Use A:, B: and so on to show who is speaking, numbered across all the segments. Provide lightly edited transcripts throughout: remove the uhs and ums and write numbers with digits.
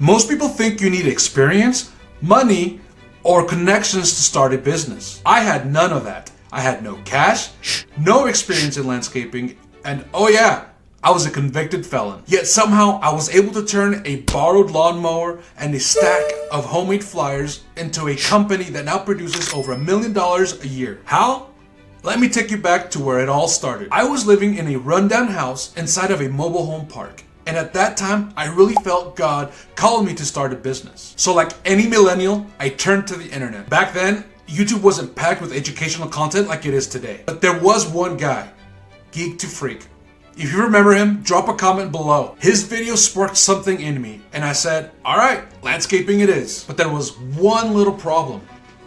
A: Most people think you need experience, money, or connections to start a business. I had none of that. I had no cash, no experience in landscaping, and oh yeah, I was a convicted felon. Yet somehow I was able to turn a borrowed lawnmower and a stack of homemade flyers into a company that now produces over $1 million a year. How? Let me take you back to where it all started. I was living in a rundown house inside of a mobile home park. And at that time, I really felt God calling me to start a business. So like any millennial, I turned to the internet. Back then, YouTube wasn't packed with educational content like it is today. But there was one guy, Geek to Freak. If you remember him, drop a comment below. His video sparked something in me, and I said, all right, landscaping it is. But there was one little problem.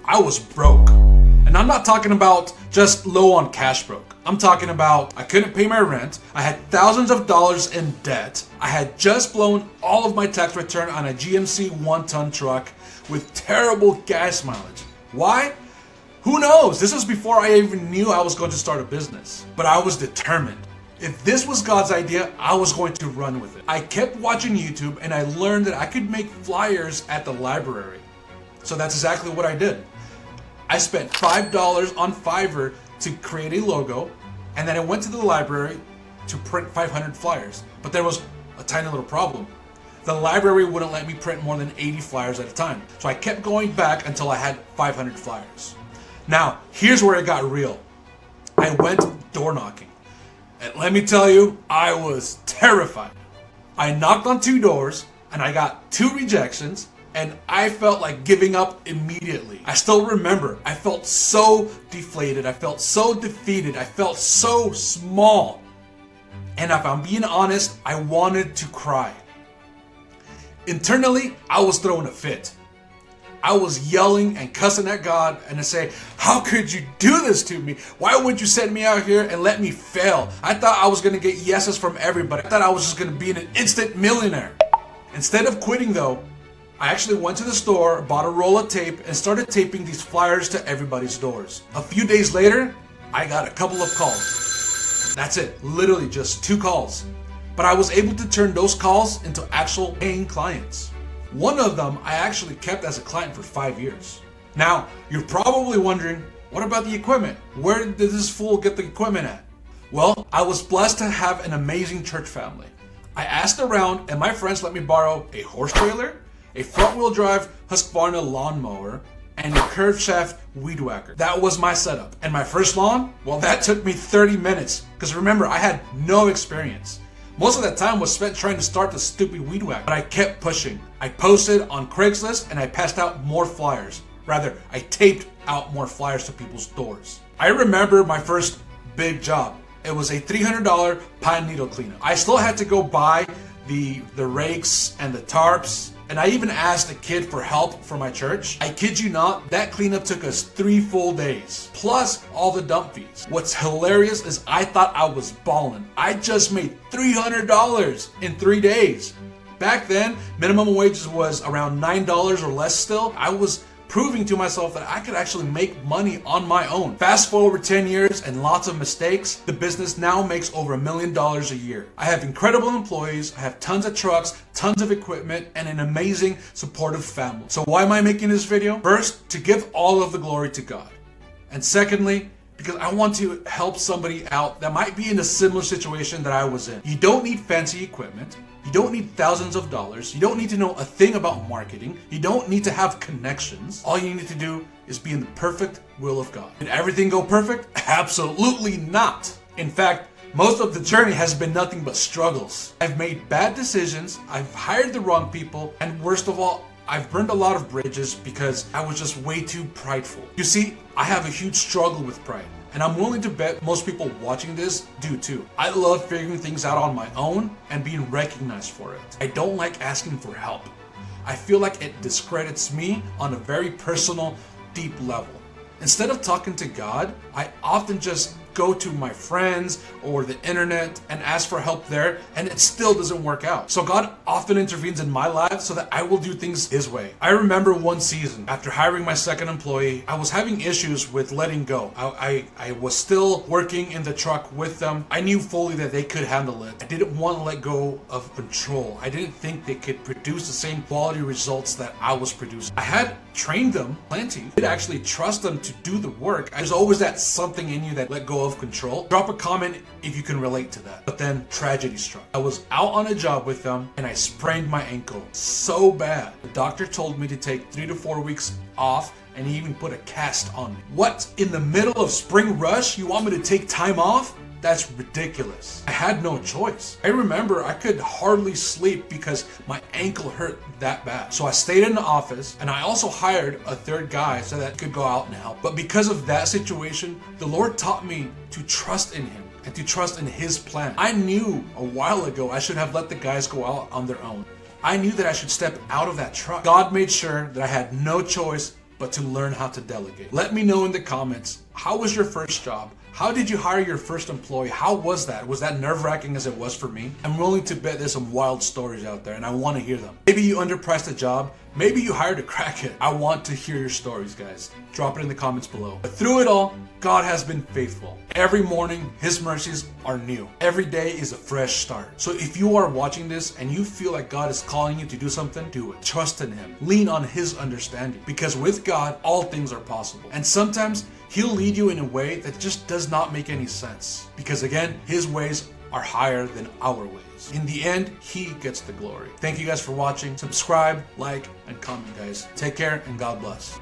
A: I was broke. And I'm not talking about just low on cash broke. I'm talking about I couldn't pay my rent, I had thousands of dollars in debt, I had just blown all of my tax return on a GMC 1-ton truck with terrible gas mileage. Why? Who knows? This was before I even knew I was going to start a business. But I was determined. If this was God's idea, I was going to run with it. I kept watching YouTube and I learned that I could make flyers at the library. So that's exactly what I did. I spent $5 on Fiverr to create a logo, and then I went to the library to print 500 flyers. But there was a tiny little problem. The library wouldn't let me print more than 80 flyers at a time. So I kept going back until I had 500 flyers. Now, here's where it got real. I went door knocking. And let me tell you, I was terrified. I knocked on 2 doors, and I got 2 rejections, and I felt like giving up immediately. I still remember, I felt so deflated, I felt so defeated, I felt so small. And if I'm being honest, I wanted to cry. Internally, I was throwing a fit. I was yelling and cussing at God and to say, how could you do this to me? Why would you send me out here and let me fail? I thought I was gonna get yeses from everybody. I thought I was just gonna be an instant millionaire. Instead of quitting though, I actually went to the store, bought a roll of tape, and started taping these flyers to everybody's doors. A few days later, I got a couple of calls. That's it, literally just 2 calls. But I was able to turn those calls into actual paying clients. One of them I actually kept as a client for 5 years. Now, you're probably wondering, what about the equipment? Where did this fool get the equipment at? Well, I was blessed to have an amazing church family. I asked around and my friends let me borrow a horse trailer, a front-wheel drive Husqvarna lawnmower, and a curved shaft weed whacker. That was my setup. And my first lawn? Well, that took me 30 minutes. Because remember, I had no experience. Most of that time was spent trying to start the stupid weed whacker. But I kept pushing. I posted on Craigslist and I passed out more flyers. Rather, I taped out more flyers to people's doors. I remember my first big job. It was a $300 pine needle cleanup. I still had to go buy the rakes and the tarps. And I even asked a kid for help for my church. I kid you not, that cleanup took us 3 full days, plus all the dump fees. What's hilarious is I thought I was balling. I just made $300 in 3 days. Back then, minimum wages was around $9 or less still. I was proving to myself that I could actually make money on my own. Fast forward 10 years and lots of mistakes, the business now makes over $1 million a year. I have incredible employees, I have tons of trucks, tons of equipment, and an amazing supportive family. So why am I making this video? First, to give all of the glory to God. And secondly, because I want to help somebody out that might be in a similar situation that I was in. You don't need fancy equipment. You don't need thousands of dollars. You don't need to know a thing about marketing. You don't need to have connections. All you need to do is be in the perfect will of God. Did everything go perfect? Absolutely not. In fact, most of the journey has been nothing but struggles. I've made bad decisions, I've hired the wrong people, and worst of all, I've burned a lot of bridges because I was just way too prideful. You see, I have a huge struggle with pride. And I'm willing to bet most people watching this do too. I love figuring things out on my own and being recognized for it. I don't like asking for help. I feel like it discredits me on a very personal, deep level. Instead of talking to God, I often just go to my friends or the internet and ask for help there, and it still doesn't work out. So God often intervenes in my life so that I will do things His way. I remember one season, after hiring my second employee, I was having issues with letting go. I was still working in the truck with them. I knew fully that they could handle it. I didn't want to let go of control. I didn't think they could produce the same quality results that I was producing. I had trained them plenty. I did actually trust them to do the work. There's always that something in you that let go of control. Drop a comment if you can relate to that. But then tragedy struck. I was out on a job with them and I sprained my ankle so bad. The doctor told me to take 3 to 4 weeks off, and he even put a cast on me. What? In the middle of spring rush, you want me to take time off? That's ridiculous. I had no choice. I remember I could hardly sleep because my ankle hurt that bad. So I stayed in the office, and I also hired a third guy so that I could go out and help. But because of that situation, the Lord taught me to trust in Him and to trust in His plan. I knew a while ago I should have let the guys go out on their own. I knew that I should step out of that truck. God made sure that I had no choice but to learn how to delegate. Let me know in the comments, how was your first job? How did you hire your first employee? How was that? Was that nerve-wracking as it was for me? I'm willing to bet there's some wild stories out there, and I want to hear them. Maybe you underpriced a job. Maybe you hired a crackhead. I want to hear your stories, guys. Drop it in the comments below. But through it all, God has been faithful. Every morning, His mercies are new. Every day is a fresh start. So if you are watching this and you feel like God is calling you to do something, do it. Trust in Him. Lean on His understanding. Because with God, all things are possible. And sometimes He'll lead you in a way that just does not make any sense. Because again, His ways are higher than our ways. In the end, He gets the glory. Thank you guys for watching. Subscribe, like, and comment, guys. Take care, and God bless.